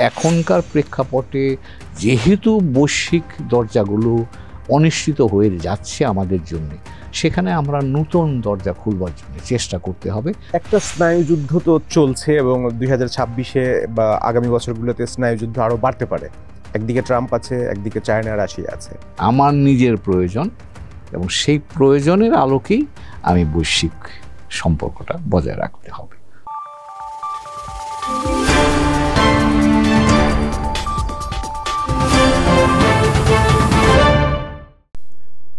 এখনকার প্রেক্ষাপটে যেহেতু বৈশ্বিক দরজাগুলো অনিশ্চিত হয়ে যাচ্ছে আমাদের জন্য, সেখানে আমরা নতুন দরজা খুলবার জন্য চেষ্টা করতে হবে। একটা স্নায়ুযুদ্ধ তো চলছে এবং 2026-এ বা আগামী বছরগুলোতে স্নায়ুযুদ্ধ আরও বাড়তে পারে। একদিকে ট্রাম্প আছে, একদিকে চায়না রাশিয়া আছে। আমার নিজের প্রয়োজন এবং সেই প্রয়োজনের আলোকেই আমি বৈশ্বিক সম্পর্কটা বজায় রাখতে হবে।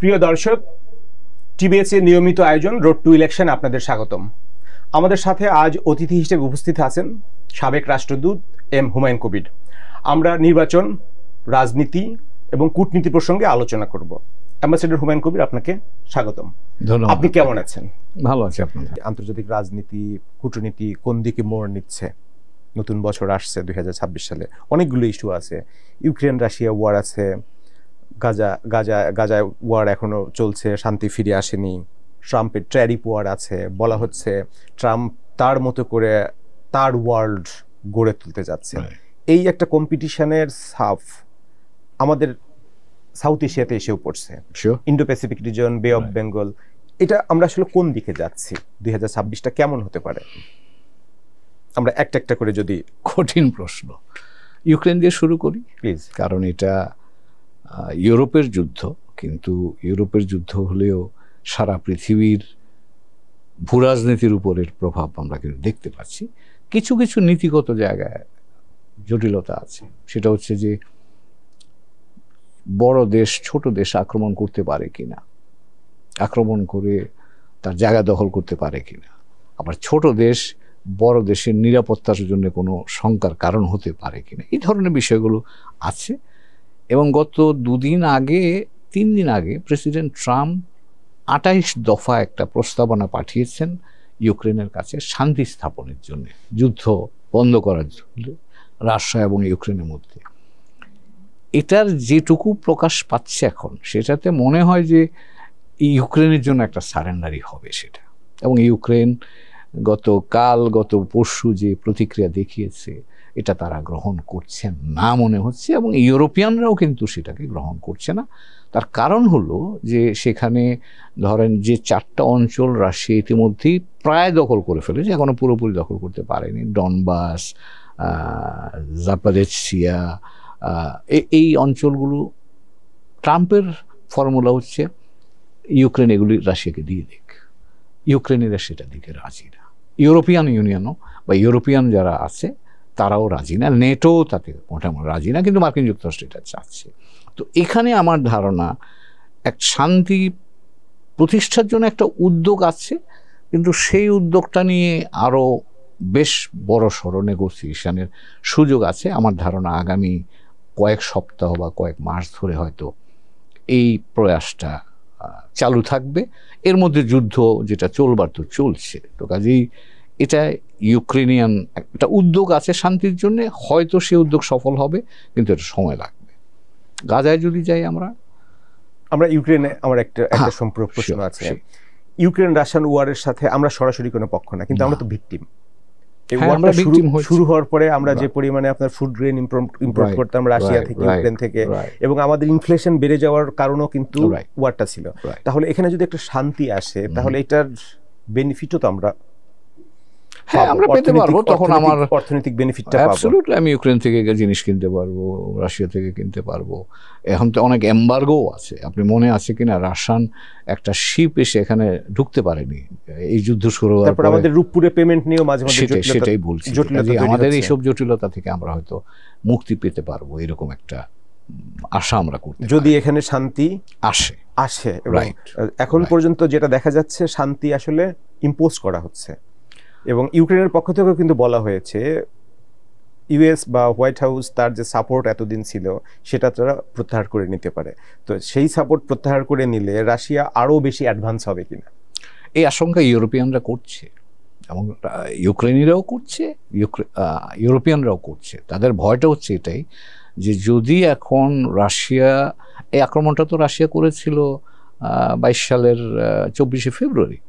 প্রিয় দর্শক, টিবিএস এর নিয়মিত আয়োজন রোড টু ইলেকশন আপনাদের স্বাগতম। আমাদের সাথে আজ অতিথি হিসেবে উপস্থিত আছেন সাবেক রাষ্ট্রদূত এম হুমায়ুন কবির। আমরা নির্বাচন, রাজনীতি এবং কূটনীতি প্রসঙ্গে আলোচনা করব। অ্যাম্বাসেডর হুমায়ুন কবির, আপনাকে স্বাগতম। ধন্যবাদ। আপনি কেমন আছেন? ভালো আছি। আপনার আন্তর্জাতিক রাজনীতি, কূটনীতি কোন দিকে মোড় নিচ্ছে? নতুন বছর আসছে 2026 সালে, অনেকগুলো ইস্যু আছে। ইউক্রেন রাশিয়া ওয়ার আছে, গাজায় ওয়ার এখনো চলছে, শান্তি ফিরে আসেনি। ট্রাম্পের ট্যারিফ ওয়ার আছে, বলা হচ্ছে ট্রাম্প তার মতো করে তার ওয়ার্ল্ড গড়ে তুলতে যাচ্ছে। এই একটা কম্পিটিশনের সাফ আমাদের সাউথ এশিয়াতে এসেও পড়ছে, ইন্ডো প্যাসিফিক রিজন, বে অফ বেঙ্গল। এটা আমরা আসলে কোন দিকে যাচ্ছি? 2026টা কেমন হতে পারে? আমরা একটা একটা করে যদি। কঠিন প্রশ্ন। ইউক্রেন দিয়ে শুরু করি প্লিজ। কারণ এটা ইউরোপের যুদ্ধ, কিন্তু ইউরোপের যুদ্ধ হলেও সারা পৃথিবীর ভূরাজনীতির উপরের প্রভাব আমরা কিন্তু দেখতে পাচ্ছি। কিছু কিছু নীতিগত জায়গায় জটিলতা আছে। সেটা হচ্ছে যে বড় দেশ ছোট দেশ আক্রমণ করতে পারে কিনা, আক্রমণ করে তার জায়গা দখল করতে পারে কিনা, আবার ছোট দেশ বড় দেশের নিরাপত্তার জন্য কোনো শঙ্কার কারণ হতে পারে কিনা, এই ধরনের বিষয়গুলো আছে। এবং গত 3 দিন আগে প্রেসিডেন্ট ট্রাম্প 28 দফা একটা প্রস্তাবনা পাঠিয়েছেন ইউক্রেনের কাছে শান্তি স্থাপনের জন্য, যুদ্ধ বন্ধ করার জন্য রাশিয়া এবং ইউক্রেনের মধ্যে। এটার যেটুকু প্রকাশ পাচ্ছে এখন, সেটাতে মনে হয় যে ইউক্রেনের জন্য একটা সারেন্ডারই হবে সেটা। এবং ইউক্রেন গত পরশু যে প্রতিক্রিয়া দেখিয়েছে, এটা তারা গ্রহণ করছেন না মনে হচ্ছে, এবং ইউরোপিয়ানরাও কিন্তু সেটাকে গ্রহণ করছে না। তার কারণ হলো যে সেখানে ধরেন যে 4টা অঞ্চল রাশিয়া ইতিমধ্যেই প্রায় দখল করে ফেলেছে, এখনো পুরোপুরি দখল করতে পারেনি। ডনবাস, জাপারেচিয়া, এই অঞ্চলগুলো, ট্রাম্পের ফর্মুলা হচ্ছে ইউক্রেন এগুলি রাশিয়াকে দিয়ে দিক। ইউক্রেনেরা সেটা দিকে রাজি না। ইউরোপিয়ান ইউনিয়নও বা ইউরোপিয়ান যারা আছে তারাও রাজি না, নেটো তাতে মোটামুটি রাজি না, কিন্তু মার্কিন যুক্তরাষ্ট্র এটা চাচ্ছে। তো এখানে আমার ধারণা এক শান্তি প্রতিষ্ঠার জন্য একটা উদ্যোগ আছে, কিন্তু সেই উদ্যোগটা নিয়ে আরও বেশ বড় সড় নেগোসিয়েশনের সুযোগ আছে। আমার ধারণা আগামী কয়েক সপ্তাহ বা কয়েক মাস ধরে হয়তো এই প্রয়াসটা চালু থাকবে। এর মধ্যে যুদ্ধ যেটা চলবার তো চলছে, তো কাজেই এটা ইউক্রেনিয়ান একটা উদ্যোগ আছে শান্তির জন্য, হয়তো সে উদ্যোগ সফল হবে, কিন্তু এটা সময় লাগবে। গাজায় যদি যাই আমরা ইউক্রেনে, আমার একটা সম্পর্ক প্রশ্ন আছে। ইউক্রেন রাশিয়ান ওয়ারের সাথে আমরা সরাসরি কোনো পক্ষ না, কিন্তু আমরা তো ভিকটিম। শুরু হওয়ার পরে আমরা যে পরিমাণে আপনার ফুড গ্রেন ইম্পোর্ট করতাম রাশিয়া থেকে, ইউক্রেন থেকে, এবং আমাদের ইনফ্লেশন বেড়ে যাওয়ার কারণও কিন্তু ওয়ারটা ছিল। তাহলে এখানে যদি একটা শান্তি আসে, তাহলে এটার বেনিফিটও তো আমরা পেতে পারবো। তখন আমার অর্থনৈতিক বেনিফিটটা পাবো। অ্যাবসলিউটলি, আমি ইউক্রেন থেকে জিনিস কিনতে পারবো, রাশিয়া থেকে কিনতে পারবো। এখন তো অনেক এম্বার্গো আছে, আপনি মনে আছে কিনা, রাশিয়ান একটা শিপ এসে এখানে ঢুকতে পারেনি এই যুদ্ধ শুরু হওয়ার পরে। আমাদের রূপপুরে পেমেন্ট নিয়েও মাঝে মাঝে সেটাই বলছি, আমাদের এইসব জটিলতা থেকে আমরা হয়তো মুক্তি পেতে পারবো, এরকম একটা আশা আমরা করতে, যদি এখানে শান্তি আসে। এখন পর্যন্ত যেটা দেখা যাচ্ছে, শান্তি আসলে ইম্পোজ করা হচ্ছে। এবং ইউক্রেনের পক্ষ থেকেও কিন্তু বলা হয়েছে ইউএস বা হোয়াইট হাউস তার যে সাপোর্ট এতদিন ছিল সেটা তারা প্রত্যাহার করে নিতে পারে। তো সেই সাপোর্ট প্রত্যাহার করে নিলে রাশিয়া আরও বেশি অ্যাডভান্স হবে কিনা, এই আশঙ্কা ইউরোপিয়ানরা করছে, এবং ইউক্রেনিরাও করছে, ইউরোপিয়ানরাও করছে। তাদের ভয়টা হচ্ছে এটাই যে যদি এখন রাশিয়া, এই আক্রমণটা তো রাশিয়া করেছিল 22 সালের 24শে ফেব্রুয়ারি,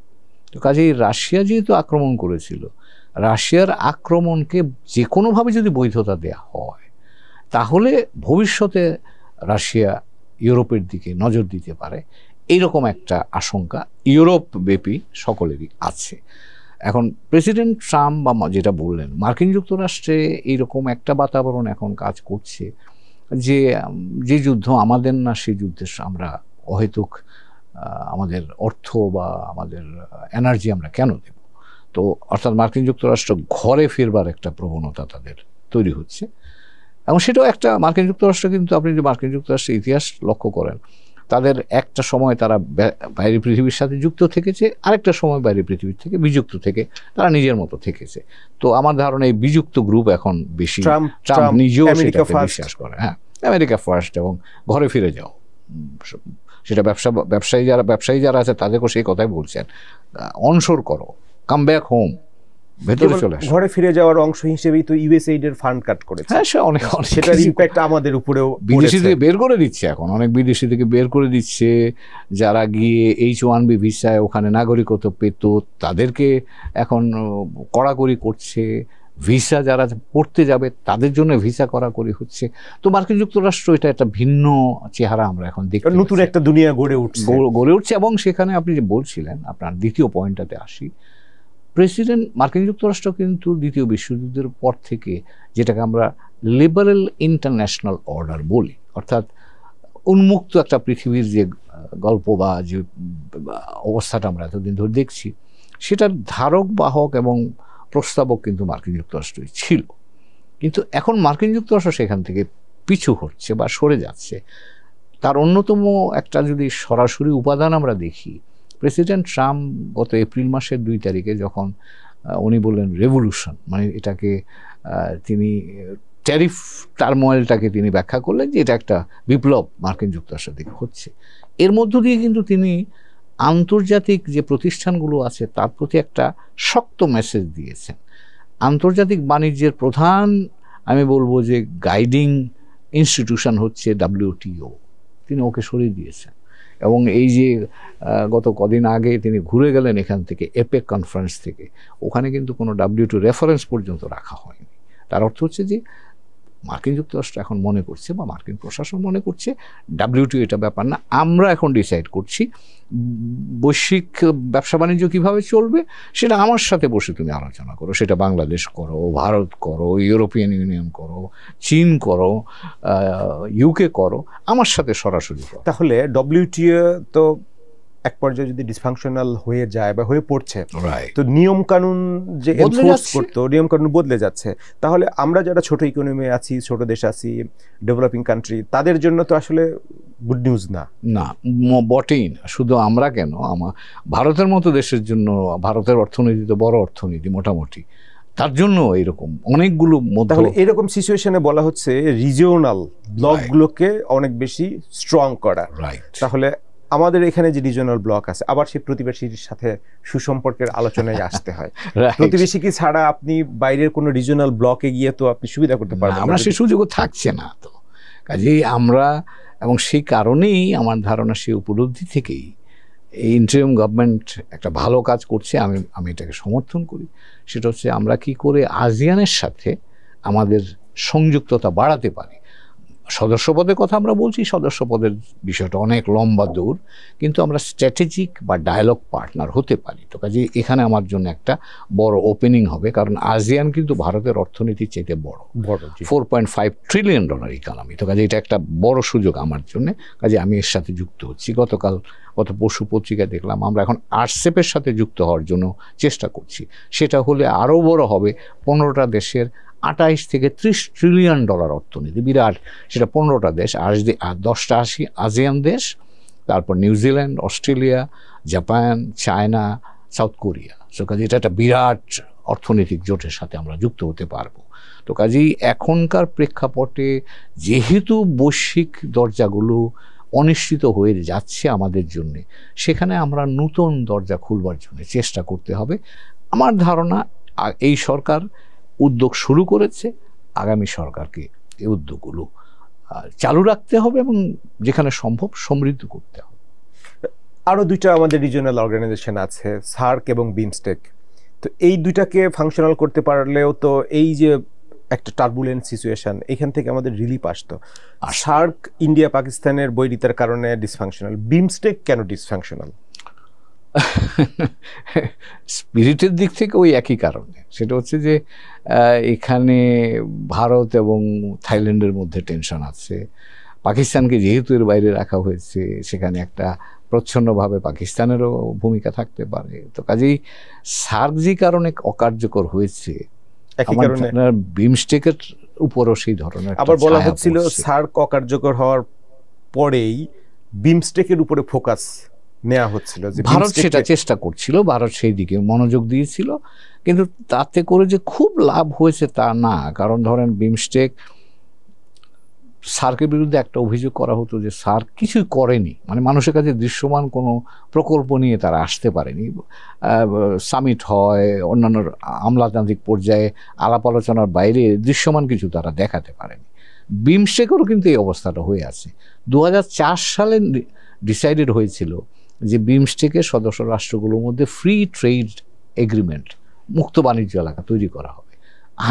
তো কাজেই রাশিয়া যেহেতু আক্রমণ করেছিল, রাশিয়ার আক্রমণকে যে কোনোভাবে যদি বৈধতা দেয়া হয় তাহলে ভবিষ্যতে রাশিয়া ইউরোপের দিকে নজর দিতে পারে, এইরকম একটা আশঙ্কা ইউরোপ ব্যাপী সকলেরই আছে। এখন প্রেসিডেন্ট ট্রাম্প বা যেটা বললেন, মার্কিন যুক্তরাষ্ট্রে এইরকম একটা বাতাবরণ এখন কাজ করছে যে যে যুদ্ধ আমাদের না, সেই যুদ্ধে আমরা অহেতুক আমাদের অর্থ বা আমাদের এনার্জি আমরা কেন দেব। তো অর্থাৎ মার্কিন যুক্তরাষ্ট্র ঘরে ফিরবার একটা প্রবণতা তাদের তৈরি হচ্ছে, এবং সেটাও একটা মার্কিন যুক্তরাষ্ট্র কিন্তু আপনি যদি মার্কিন যুক্তরাষ্ট্রের ইতিহাস লক্ষ্য করেন, তাদের একটা সময় তারা বাইরের পৃথিবীর সাথে যুক্ত থেকেছে, আরেকটা সময় বাইরের পৃথিবীর থেকে বিযুক্ত থেকে তারা নিজের মতো থেকেছে। তো আমার ধারণা এই বিযুক্ত গ্রুপ এখন বেশি, ট্রাম্প নিজেও সেটাকে বিশ্বাস করে। হ্যাঁ, আমেরিকা ফার্স্ট এবং ঘরে ফিরে যাও, সেটা ব্যবসায়ী যারা আছে তাদেরকেও সেই কথাই বলছেন, অনশোর করো, কাম ব্যাক হোম, ভেতরে চলে আসো। ঘরে ফিরে যাওয়ার অংশ হিসেবেই তো ইউএসএইড এর ফান্ড কাট করেছে। হ্যাঁ, সে অনেক সেটার ইমপ্যাক্ট আমাদের উপরেও বিদেশি থেকে বের করে দিচ্ছে, এখন অনেক বিদেশি থেকে বের করে দিচ্ছে। যারা গিয়ে H-1B ভিসায় ওখানে নাগরিকত্ব পেত তাদেরকে এখন কড়াকড়ি করছে। ভিসা যারা পড়তে যাবে তাদের জন্য ভিসা কড়াকড়ি হচ্ছে। তো মার্কিন যুক্তরাষ্ট্র এটা একটা ভিন্ন চেহারা আমরা এখন দেখি, নতুন একটা দুনিয়া গড়ে উঠছে। এবং সেখানে আপনি যে বলছিলেন, আপনার দ্বিতীয় পয়েন্টটাতে আসি, মার্কিন যুক্তরাষ্ট্র কিন্তু দ্বিতীয় বিশ্বযুদ্ধের পর থেকে যেটাকে আমরা লিবারেল ইন্টারন্যাশনাল অর্ডার বলি, অর্থাৎ উন্মুক্ত একটা পৃথিবীর যে গল্প বা যে অবস্থাটা আমরা এতদিন ধরে দেখছি, সেটার ধারক বাহক এবং প্রস্তাবক কিন্তু মার্কিন যুক্তরাষ্ট্রই ছিল। কিন্তু এখন মার্কিন যুক্তরাষ্ট্র সেখান থেকে পিছু হচ্ছে বা সরে যাচ্ছে। তার অন্যতম একটা যদি সরাসরি উপাদান আমরা দেখি, প্রেসিডেন্ট ট্রাম্প গত এপ্রিল মাসের 2 তারিখে যখন উনি বললেন রেভলিউশন, মানে এটাকে তিনি ট্যারিফ টার্মোয়েলটাকে তিনি ব্যাখ্যা করলেন যে এটা একটা বিপ্লব মার্কিন যুক্তরাষ্ট্রের দিকে হচ্ছে। এর মধ্য দিয়ে কিন্তু তিনি আন্তর্জাতিক যে প্রতিষ্ঠানগুলো আছে তার প্রতি একটা শক্ত মেসেজ দিয়েছেন। আন্তর্জাতিক বাণিজ্যের প্রধান আমি বলবো যে গাইডিং ইনস্টিটিউশন হচ্ছে WTO, তিনি ওকে সরিয়ে দিয়েছেন। এবং এই যে গত কদিন আগে তিনি ঘুরে গেলেন এখান থেকে এপেক কনফারেন্স থেকে, ওখানে কিন্তু কোনো WTO রেফারেন্স পর্যন্ত রাখা হয়নি। তার অর্থ হচ্ছে যে মার্কিন যুক্তরাষ্ট্র এখন মনে করছে বা মার্কিন প্রশাসন মনে করছে WTO এটা ব্যাপার না, আমরা এখন ডিসাইড করছি বৈশ্বিক ব্যবসা বাণিজ্য কীভাবে চলবে, সেটা আমার সাথে বসে তুমি আলোচনা করো। সেটা বাংলাদেশ করো, ভারত করো, ইউরোপিয়ান ইউনিয়ন করো, চীন করো, UK করো, আমার সাথে সরাসরি করো। তাহলে WTO তো এক পর্যায়ে যদি ডিসফাংশনাল হয়ে যায় বা হয়ে পড়ছে, তো নিয়ম কানুন যে এনফোর্স করতো, নিয়ম কানুন বদলে যাচ্ছে। তাহলে আমরা যারা ছোট ইকোনমি আছি, ছোট দেশ আছি, ডেভেলপিং কান্ট্রি, তাদের জন্য তো আসলে গুড নিউজ না। বটেই না। শুধু আমরা কেন, ভারতের মতো দেশের জন্য, ভারতের অর্থনীতি তো বড় অর্থনীতি মোটামুটি, তার জন্য এরকম অনেকগুলো তাহলে এরকম সিচুয়েশনে বলা হচ্ছে রিজিওনাল ব্লকগুলোকে অনেক বেশি স্ট্রং করা। তাহলে আমাদের এখানে যে রিজিওনাল ব্লক আছে, আবার সেই প্রতিবেশীর সাথে সুসম্পর্কের আলোচনায় আসতে হয়। প্রতিবেশী কি ছাড়া আপনি বাইরের কোনো রিজিওনাল ব্লকে গিয়ে তো আপনি সুবিধা করতে পারবেন, আমরা সেই সুযোগও থাকছে না। তো কাজেই আমরা, এবং সেই কারণেই আমার ধারণা সেই উপলব্ধি থেকেই এই ইন্টারিম গভর্নমেন্ট একটা ভালো কাজ করছে, আমি এটাকে সমর্থন করি। সেটা হচ্ছে আমরা কি করে ASEAN-এর সাথে আমাদের সংযুক্ততা বাড়াতে পারি। সদস্যপদের কথা আমরা বলছি, সদস্যপদের বিষয়টা অনেক লম্বা দৌড়, কিন্তু আমরা স্ট্র্যাটেজিক বা ডায়ালগ পার্টনার হতে পারি। তো কাজে এখানে আমার জন্য একটা বড় ওপেনিং হবে, কারণ ASEAN কিন্তু ভারতের অর্থনীতির চাইতে বড়, $4.5 ট্রিলিয়ন ইকোনমি। তো কাজে এটা একটা বড় সুযোগ আমার জন্য, কাজে আমি এর সাথে যুক্ত হচ্ছি। গত পরশু পত্রিকায় দেখলাম আমরা এখন RCEP-এর সাথে যুক্ত হওয়ার জন্য চেষ্টা করছি। সেটা হলে আরও বড় হবে, 15টা দেশের 28 থেকে 30 ট্রিলিয়ন অর্থনীতি, বিরাট। সেটা 15টা দেশ, আর 10টা ASEAN দেশ, তারপর New Zealand, Australia, Japan, China, south Korea. So কাজে এটা একটা বিরাট অর্থনৈতিক জোটের সাথে আমরা যুক্ত হতে পারবো। তো কাজেই এখনকার প্রেক্ষাপটে যেহেতু বৈশ্বিক দরজাগুলো অনিশ্চিত হয়ে যাচ্ছে আমাদের জন্যে, সেখানে আমরা নতুন দরজা খুলবার জন্য চেষ্টা করতে হবে। আমার ধারণা এই সরকার উদ্যোগ শুরু করেছে, আগামী সরকারকে এই উদ্যোগগুলো চালু রাখতে হবে এবং যেখানে সম্ভব সমৃদ্ধ করতে হবে। আরও 2টা আমাদের রিজিওনাল অর্গানাইজেশন আছে, সার্ক এবং বিমস্টেক। তো এই দুইটাকে ফাংশনাল করতে পারলেও তো এই যে একটা টার্বুলেন্ট সিচুয়েশন, এখান থেকে আমাদের রিলিফ আসতো। সার্ক ইন্ডিয়া পাকিস্তানের বৈরিতার কারণে ডিসফাংশনাল, বিমস্টেক কেন ডিসফাংশনাল? স্পিরিটের দিক থেকে ওই একই কারণে, সেটা হচ্ছে যে এখানে ভারত এবং থাইল্যান্ডের মধ্যে টেনশন আছে। পাকিস্তানকে যেহেতু এর বাইরে রাখা হয়েছে, সেখানে একটা প্রচ্ছন্নভাবে পাকিস্তানেরও ভূমিকা থাকতে পারে। তো কাজেই সার্ক যে কারণে অকার্যকর হয়েছে, বিমস্টেকের উপরও সেই ধরনের। আবার বলা হচ্ছিল সার্ক অকার্যকর হওয়ার পরেই বিমস্টেকের উপরে ফোকাস নেওয়া হচ্ছিল, যে ভারত সেটা চেষ্টা করছিল, ভারত সেই দিকে মনোযোগ দিয়েছিল, কিন্তু তাতে করে যে খুব লাভ হয়েছে তা না। কারণ ধরেন বিমস্টেক, সার্কের বিরুদ্ধে একটা অভিযোগ করা হতো যে সার্ক কিছুই করেনি, মানে মানুষের কাছে দৃশ্যমান কোনো প্রকল্প নিয়ে তারা আসতে পারেনি। সামিট হয়, অন্যান্য আমলাতান্ত্রিক পর্যায়ে আলাপ আলোচনার বাইরে দৃশ্যমান কিছু তারা দেখাতে পারেনি। বিমস্টেকেরও কিন্তু এই অবস্থাটা হয়ে আছে। 2004 সালে ডিসাইডেড হয়েছিল যে বিমস্টেকের সদস্য রাষ্ট্রগুলোর মধ্যে ফ্রি ট্রেড এগ্রিমেন্ট, মুক্ত বাণিজ্য এলাকা তৈরি করা হবে।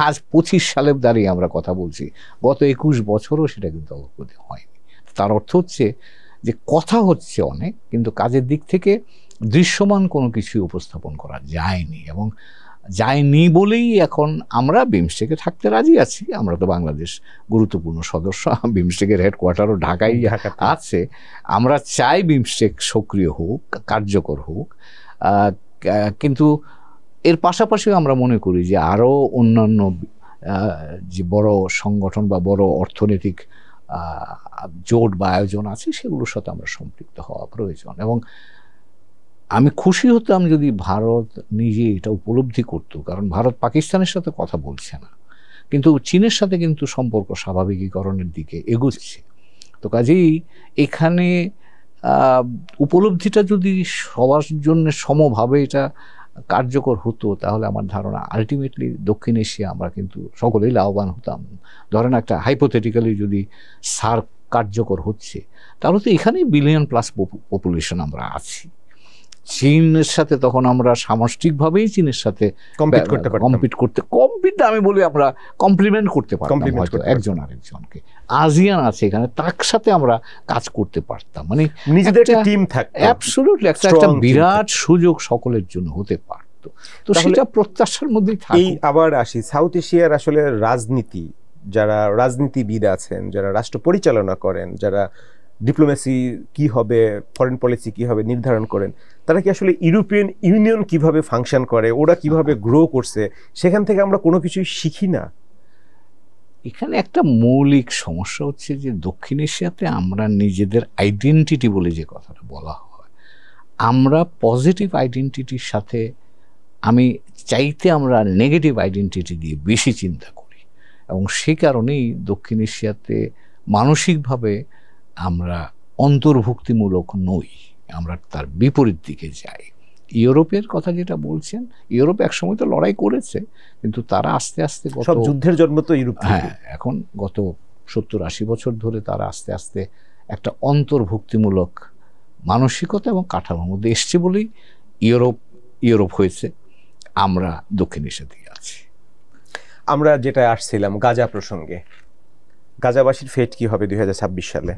আজ 25 সালে দাঁড়িয়ে আমরা কথা বলছি, গত 21 বছরও সেটা কিন্তু অগ্রগতি হয়নি। তার অর্থ হচ্ছে যে কথা হচ্ছে অনেক, কিন্তু কাজের দিক থেকে দৃশ্যমান কোনো কিছুই উপস্থাপন করা যায়নি, এবং যায়নি বলেই এখন আমরা বিমস্টেকে থাকতে রাজি আছি। আমরা তো বাংলাদেশ গুরুত্বপূর্ণ সদস্য, বিমস্টেকের হেডকোয়ার্টারও ঢাকায় আছে। আমরা চাই বিমস্টেক সক্রিয় হোক, কার্যকর হোক, কিন্তু এর পাশাপাশিও আমরা মনে করি যে আরও অন্যান্য যে বড় সংগঠন বা বড় অর্থনৈতিক জোট বা আয়োজন আছে, সেগুলোর সাথে আমরা সম্পৃক্ত হওয়া প্রয়োজন। এবং আমি খুশি হতাম যদি ভারত নিজে এটা উপলব্ধি করত, কারণ ভারত পাকিস্তানের সাথে কথা বলছে না, কিন্তু চীনের সাথে কিন্তু সম্পর্ক স্বাভাবিকীকরণের দিকে এগোচ্ছে। তো কাজেই এখানে উপলব্ধিটা যদি সবার জন্য সমভাবে এটা কার্যকর হতো, তাহলে আমার ধারণা আলটিমেটলি দক্ষিণ এশিয়া আমরা কিন্তু সকলেই লাভবান হতাম। ধরেন একটা হাইপোথেটিক্যালি যদি সার্ক কার্যকর হচ্ছে, তাহলে তো এখানেই বিলিয়ন প্লাস পপুলেশন আমরা আছি। চীনের সাথে তখন আমরা সামষ্টিকভাবেই চীনের সাথে কম্পিট আমি বলি আমরা কমপ্লিমেন্ট করতে পারতাম হয়তো একজন আরেকজনকে। আজিয়ান আছে এখানে, তার সাথে আমরা কাজ করতে পারতাম, মানে নিজেদের একটা টিম থাকতো, অ্যাবসলিউটলি একটা বিরাট সুযোগ সকলের জন্য হতে পারত। তো সেটা প্রত্যাশার মধ্যেই থাকে। এই আবার আসি সাউথ এশিয়ার আসলে রাজনীতি, যারা রাজনীতিবিদ আছেন, যারা রাষ্ট্র পরিচালনা করেন, যারা ডিপ্লোমেসি কি হবে, ফরেন পলিসি কি হবে নির্ধারণ করেন, তারা কি আসলে ইউরোপিয়ান ইউনিয়ন কিভাবে ফাংশন করে, ওরা কিভাবে গ্রো করছে, সেখান থেকে আমরা কোনো কিছুই শিখি না? এখানে একটা মৌলিক সমস্যা হচ্ছে যে দক্ষিণ এশিয়াতে আমরা নিজেদের আইডেন্টিটি বলে যে কথাটা বলা হয়, আমরা পজিটিভ আইডেন্টিটির সাথে আমি চাইতে আমরা নেগেটিভ আইডেন্টিটি দিয়ে বেশি চিন্তা করি, এবং সেই কারণেই দক্ষিণ এশিয়াতে মানসিকভাবে আমরা অন্তর্ভুক্তিমূলক নই, আমরা তার বিপরীত দিকে যাই। ইউরোপের কথা যেটা বলছেন, ইউরোপ একসময় তো লড়াই করেছে, কিন্তু তারা আস্তে আস্তে সব যুদ্ধের জন্ম তো ইউরোপ, হ্যাঁ, এখন গত 70-80 বছর ধরে তারা আস্তে আস্তে একটা অন্তর্ভুক্তিমূলক মানসিকতা এবং কাঠামোর মধ্যে এসছে বলেই ইউরোপ হয়েছে। আমরা দক্ষিণ এশিয়া দিকে আছি। আমরা যেটা আসছিলাম গাজা প্রসঙ্গে, গাজাবাসীর ফেট কি হবে 2026 সালে?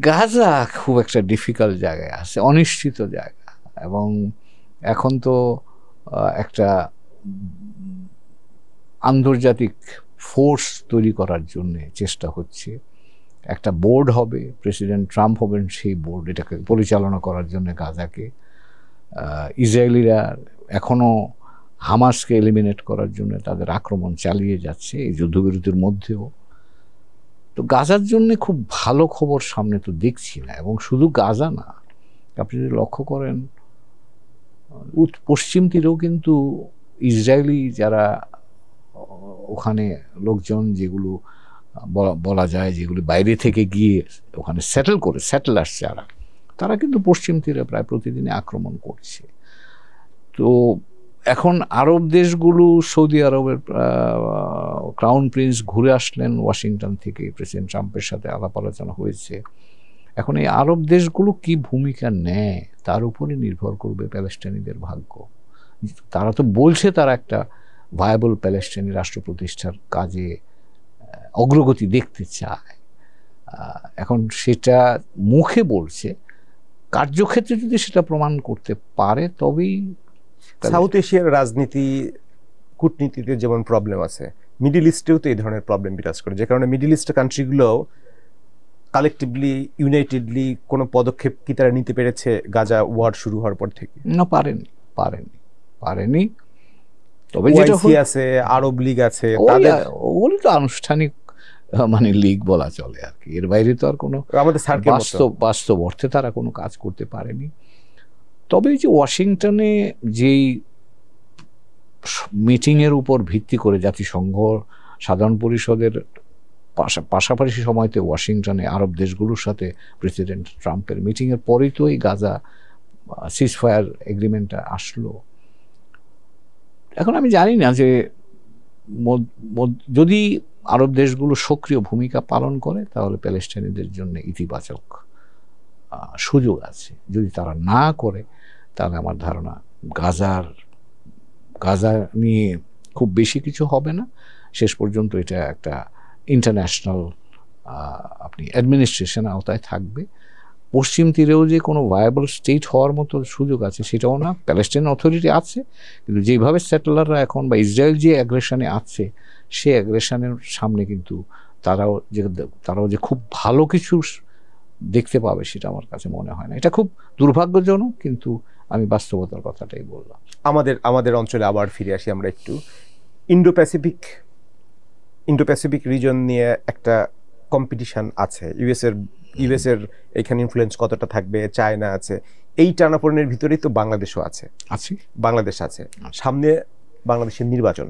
গাজা খুব একটা ডিফিকাল্ট জায়গায় আছে, অনিশ্চিত জায়গা, এবং এখন তো একটা আন্তর্জাতিক ফোর্স তৈরি করার জন্য চেষ্টা হচ্ছে। একটা বোর্ড হবে, প্রেসিডেন্ট ট্রাম্প হবেন সেই বোর্ড, এটাকে পরিচালনা করার জন্য গাজাকে। ইসরায়েলিরা এখনও হামাসকে এলিমিনেট করার জন্য তাদের আক্রমণ চালিয়ে যাচ্ছে এই যুদ্ধবিরতির মধ্যেও। তো গাজার জন্য খুব ভালো খবর সামনে তো দেখছি না, এবং শুধু গাজা না, আপনি যদি লক্ষ্য করেন পশ্চিম তীরেও কিন্তু ইসরায়েলি যারা ওখানে লোকজন, যেগুলো বলা যায় যেগুলি বাইরে থেকে গিয়ে ওখানে সেটেলার্স যারা, তারা কিন্তু পশ্চিম তীরে প্রায় প্রতিদিনই আক্রমণ করছে। তো এখন আরব দেশগুলো, সৌদি আরবের ক্রাউন প্রিন্স ঘুরে আসলেন ওয়াশিংটন থেকে, প্রেসিডেন্ট ট্রাম্পের সাথে আলাপ আলোচনা হয়েছে। এখন এই আরব দেশগুলো কি ভূমিকা নেয় তার উপরে নির্ভর করবে প্যালেস্টাইনিদের ভাগ্য। তারা তো বলছে তারা একটা ভায়াবল প্যালেস্টাইনি রাষ্ট্র প্রতিষ্ঠার কাজে অগ্রগতি দেখতে চায়। এখন সেটা মুখে বলছে, কার্যক্ষেত্রে যদি সেটা প্রমাণ করতে পারে তবেই। সাউথ এশিয়ার রাজনীতি কূটনীতিতে যেমন প্রবলেম আছে, মিডল ইস্টেও তো এই ধরনের প্রবলেম বিরাজ করে, যে কারণে মিডল ইস্টের কান্ট্রিগুলো কালেকটিভলি ইউনাইটেডলি কোনো পদক্ষেপ কি তারা নিতে পেরেছে গাজা ওয়ার শুরু হওয়ার পর থেকে? না, পারেনি। তবে যেটা আছে, আরব লীগ আছে, ওগুলো তো আনুষ্ঠানিক মানে লীগ বলা চলে আর কি, এর বাইরে তো আর কোনো আমাদের বাস্তব অর্থে তারা কোনো কাজ করতে পারেনি। তবে যে ওয়াশিংটনে যেই মিটিংয়ের উপর ভিত্তি করে জাতিসংঘ সাধারণ পরিষদের পাশাপাশি সময়তে ওয়াশিংটনে আরব দেশগুলোর সাথে প্রেসিডেন্ট ট্রাম্পের মিটিংয়ের পরেই তো এই গাজা সিজফায়ার এগ্রিমেন্টটা আসলো। এখন আমি জানি না যে যদি আরব দেশগুলো সক্রিয় ভূমিকা পালন করে তাহলে প্যালেস্টাইনিদের জন্য ইতিবাচক সুযোগ আছে। যদি তারা না করে তাহলে আমার ধারণা গাজা নিয়ে খুব বেশি কিছু হবে না। শেষ পর্যন্ত এটা একটা ইন্টারন্যাশনাল আপনি অ্যাডমিনিস্ট্রেশন আওতায় থাকবে। পশ্চিম তীরেও যে কোনো ভায়াবল স্টেট হওয়ার মতো সুযোগ আছে সেটাও না। প্যালেস্টাইন অথরিটি আছে, কিন্তু যেভাবে সেটেলাররা এখন বা ইসরায়েল যে অ্যাগ্রেশনে আছে সে অ্যাগ্রেশনের সামনে কিন্তু তারাও যে খুব ভালো কিছু দেখতে পাবে সেটা আমার কাছে মনে হয় না। এটা খুব দুর্ভাগ্যজনক, কিন্তু আমি বাস্তবতার কথাটাই বললাম। আমাদের অঞ্চলে আবার ফিরে আসি আমরা একটু। ইন্ডো প্যাসিফিক রিজন নিয়ে একটা কম্পিটিশন আছে। ইউএস এর এখানে ইনফ্লুয়েন্স কতটা থাকবে, চায়না আছে, এই টানাপোড়েনের ভিতরেই তো বাংলাদেশও আছে। বাংলাদেশ আছে, সামনে বাংলাদেশের নির্বাচন।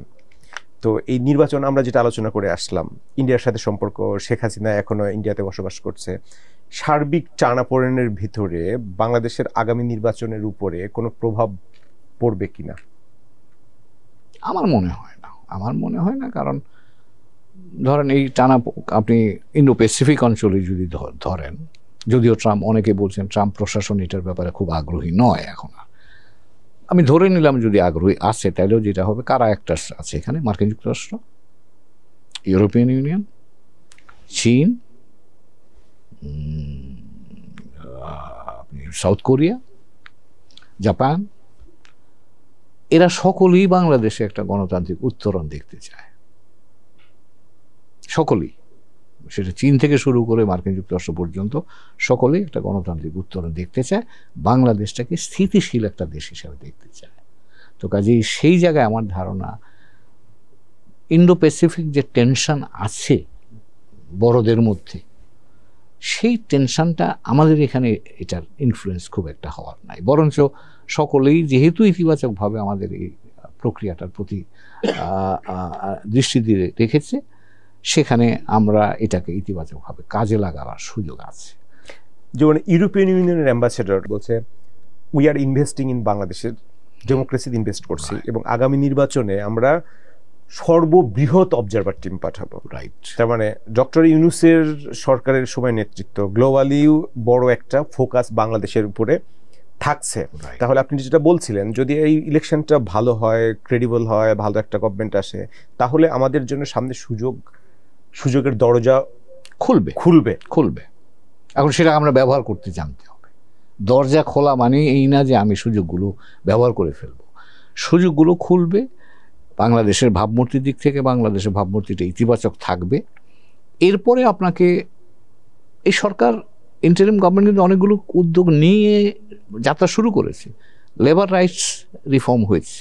তো এই নির্বাচন আমরা যেটা আলোচনা করে আসলাম, ইন্ডিয়ার সাথে সম্পর্ক, শেখ হাসিনা এখনো ইন্ডিয়াতে বসবাস করছে, সার্বিক টানাপোড়েনের ভিতরে বাংলাদেশের আগামী নির্বাচনের উপরে কোনো প্রভাব পড়বে কিনা? আমার মনে হয় না। কারণ ধরেন এই আপনি ইন্দো প্যাসিফিক অঞ্চলে যদি ধরেন, যদিও অনেকে বলছেন ট্রাম্প প্রশাসন এটার ব্যাপারে খুব আগ্রহী নয় এখন। আমি ধরে নিলাম যদি আগ্রহী আছে, তাহলেও যেটা হবে, কারা একটা আছে এখানে, মার্কিন যুক্তরাষ্ট্র, ইউরোপিয়ান ইউনিয়ন, চীন, সাউথ কোরিয়া, জাপান, এরা সকলেই বাংলাদেশে একটা গণতান্ত্রিক উত্তরণ দেখতে চায়। সকলেই, সেটা চীন থেকে শুরু করে মার্কিন যুক্তরাষ্ট্র পর্যন্ত সকলেই একটা গণতান্ত্রিক উত্তরণ দেখতে চায়, বাংলাদেশটাকে স্থিতিশীল একটা দেশ হিসাবে দেখতে চায়। তো কাজেই সেই জায়গায় আমার ধারণা ইন্ডো প্যাসিফিক যে টেনশন আছে বড়দের মধ্যে, সেই টেনশনটা আমাদের এখানে এটার ইনফ্লুয়েন্স খুব একটা হওয়ার নাই। বরঞ্চ সকলেই যেহেতু ইতিবাচকভাবে আমাদের এই প্রক্রিয়াটার প্রতি দৃষ্টি দিয়ে রেখেছে, সেখানে আমরা এটাকে ইতিবাচকভাবে কাজে লাগাবার সুযোগ আছে। যেমন ইউরোপিয়ান ইউনিয়নের অ্যাম্বাসেডর বলছে, উই আর ইনভেস্টিং ইন বাংলাদেশের ডেমোক্রেসিতে ইনভেস্ট করছি, এবং আগামী নির্বাচনে আমরা সর্ববৃহৎ অবজারভার টিম পাঠাবো। তার মানে ডক্টর ইউনূসের সরকারের সময় নেতৃত্ব গ্লোবালি বড় একটা ফোকাস বাংলাদেশের উপরে থাকছে। তাহলে আপনি যেটা বলছিলেন, যদি এই ইলেকশনটা ভালো হয়, ক্রেডিবল হয়, ভালো একটা গভর্নমেন্ট আসে, তাহলে আমাদের জন্য সামনে সুযোগের দরজা খুলবে। এখন সেটা আমরা ব্যবহার করতে জানতে হবে। দরজা খোলা মানে এই না যে আমি সুযোগগুলো ব্যবহার করে ফেলবো। সুযোগগুলো খুলবে, বাংলাদেশের ভাবমূর্তির দিক থেকে বাংলাদেশের ভাবমূর্তিটা ইতিবাচক থাকবে। এরপরে আপনাকে এই সরকার, ইন্টারিম গভর্নমেন্ট কিন্তু অনেকগুলো উদ্যোগ নিয়ে যাত্রা শুরু করেছে। লেবার রাইটস রিফর্ম হয়েছে,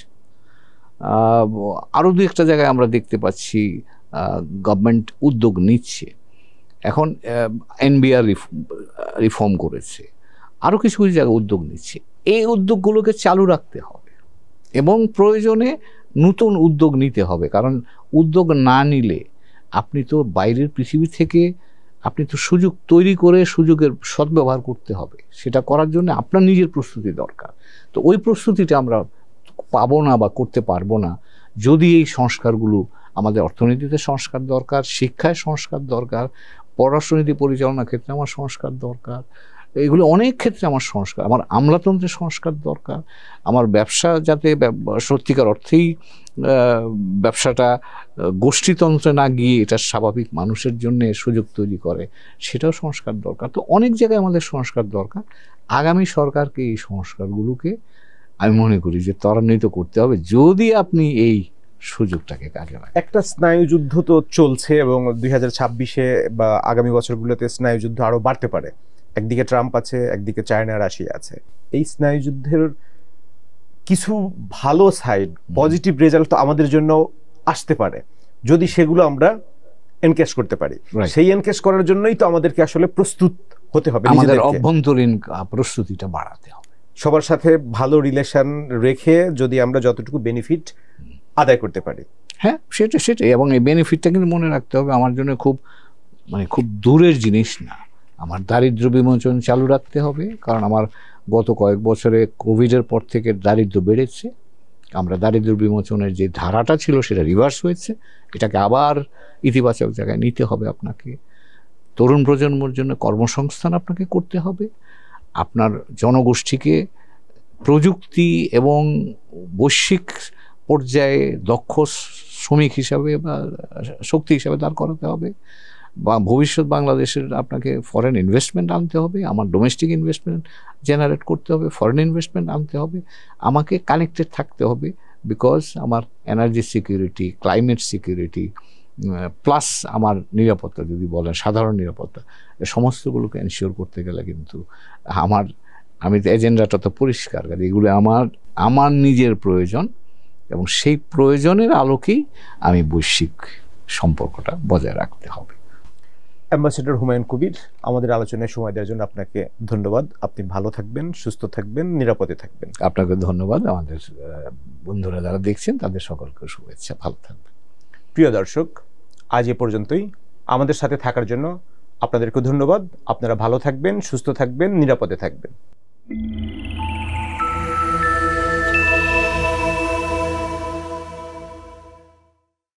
আরও দু একটা জায়গায় আমরা দেখতে পাচ্ছি গভর্নমেন্ট উদ্যোগ নিচ্ছে। এখন এনবিআর রিফর্ম করেছে, আরও কিছু কিছু জায়গায় উদ্যোগ নিচ্ছে। এই উদ্যোগগুলোকে চালু রাখতে হবে এবং প্রয়োজনে নতুন উদ্যোগ নিতে হবে। কারণ উদ্যোগ না নিলে আপনি তো বাইরের পৃথিবী থেকে আপনি তো সুযোগ তৈরি করে সুযোগের সদ্ব্যবহার করতে হবে। সেটা করার জন্য আপনার নিজের প্রস্তুতি দরকার। তো ওই প্রস্তুতিটা আমরা পাবো না বা করতে পারবো না যদি এই সংস্কারগুলো, আমাদের অর্থনীতিতে সংস্কার দরকার, শিক্ষায় সংস্কার দরকার, পররাষ্ট্রনীতি পরিচালনার ক্ষেত্রে আমার সংস্কার দরকার, এগুলো অনেক ক্ষেত্রে আমার সংস্কার, আমার আমলাতন্ত্রের সংস্কার দরকার, আমার ব্যবসা যাতে সত্যিকার অর্থেই ব্যবসাটা গোষ্ঠীতন্ত্রে না গিয়ে এটা স্বাভাবিক মানুষের জন্য সুযোগ তৈরি করে, সেটাও সংস্কার দরকার। তো অনেক জায়গায় আমাদের সংস্কার দরকার। আগামী সরকারকে এই সংস্কারগুলোকে আমি মনে করি যে ত্বরান্বিত করতে হবে, যদি আপনি এই সুযোগটাকে কাজে লাগান। একটা স্নায়ুযুদ্ধ তো চলছে এবং 2026-এ বা আগামী বছরগুলোতে স্নায়ুযুদ্ধ আরো বাড়তে পারে। একদিকে ট্রাম্প আছে, একদিকে চায়না, রাশিয়া আছে। এই স্নায়ুযুদ্ধের কিছু ভালো সাইড, পজিটিভ রেজাল্ট তো আমাদের জন্য আসতে পারে যদি সেগুলো আমরা এনকেশ করতে পারি। সেই এনকেশ করার জন্যই তো আমাদেরকে আসলে প্রস্তুত হতে হবে, আমাদের অভ্যন্তরীণ প্রস্তুতিটা বাড়াতে হবে। সবার সাথে ভালো রিলেশন রেখে যদি আমরা যতটুকু বেনিফিট আদায় করতে পারি। হ্যাঁ, সেটাই। এবং এই বেনিফিটটা কিন্তু মনে রাখতে হবে আমার জন্য খুব দূরের জিনিস না। আমার দারিদ্র্য বিমোচন চালু রাখতে হবে, কারণ আমার গত কয়েক বছরে কোভিডের পর থেকে দারিদ্র্য বেড়েছে। আমরা দারিদ্র্য বিমোচনের যে ধারাটা ছিল সেটা রিভার্স হয়েছে, এটাকে আবার ইতিবাচক জায়গায় নিতে হবে আপনাকে। তরুণ প্রজন্মের জন্য কর্মসংস্থান আপনাকে করতে হবে, আপনার জনগোষ্ঠীকে প্রযুক্তি এবং বৈশ্বিক পর্যায়ে দক্ষ শ্রমিক হিসাবে বা শক্তি হিসাবে দাঁড় করাতে হবে, বা ভবিষ্যৎ বাংলাদেশের আপনাকে ফরেন ইনভেস্টমেন্ট আনতে হবে, আমার ডোমেস্টিক ইনভেস্টমেন্ট জেনারেট করতে হবে, ফরেন ইনভেস্টমেন্ট আনতে হবে, আমাকে কানেক্টেড থাকতে হবে। বিকজ আমার energy security, climate security plus আমার নিরাপত্তা, যদি বলেন সাধারণ নিরাপত্তা, এই সমস্তগুলোকে এনশিওর করতে গেলে কিন্তু আমি এজেন্ডাটা তো পরিষ্কার, এগুলো আমার নিজের প্রয়োজন, এবং সেই প্রয়োজনের আলোকেই আমি বৈশ্বিক সম্পর্কটা বজায় রাখতে হবে। অ্যাম্বাসেডর হুমায়ুন কবির, আমাদের আলোচনায় সময় দেওয়ার জন্য আপনাকে ধন্যবাদ। আপনি ভালো থাকবেন, সুস্থ থাকবেন, নিরাপদে থাকবেন। আপনাকে ধন্যবাদ। আমাদের বন্ধুরা যারা দেখছেন তাদের সকলকে শুভেচ্ছা, ভালো থাকবেন। প্রিয় দর্শক, আজ এ পর্যন্তই। আমাদের সাথে থাকার জন্য আপনাদেরকে ধন্যবাদ। আপনারা ভালো থাকবেন, সুস্থ থাকবেন, নিরাপদে থাকবেন।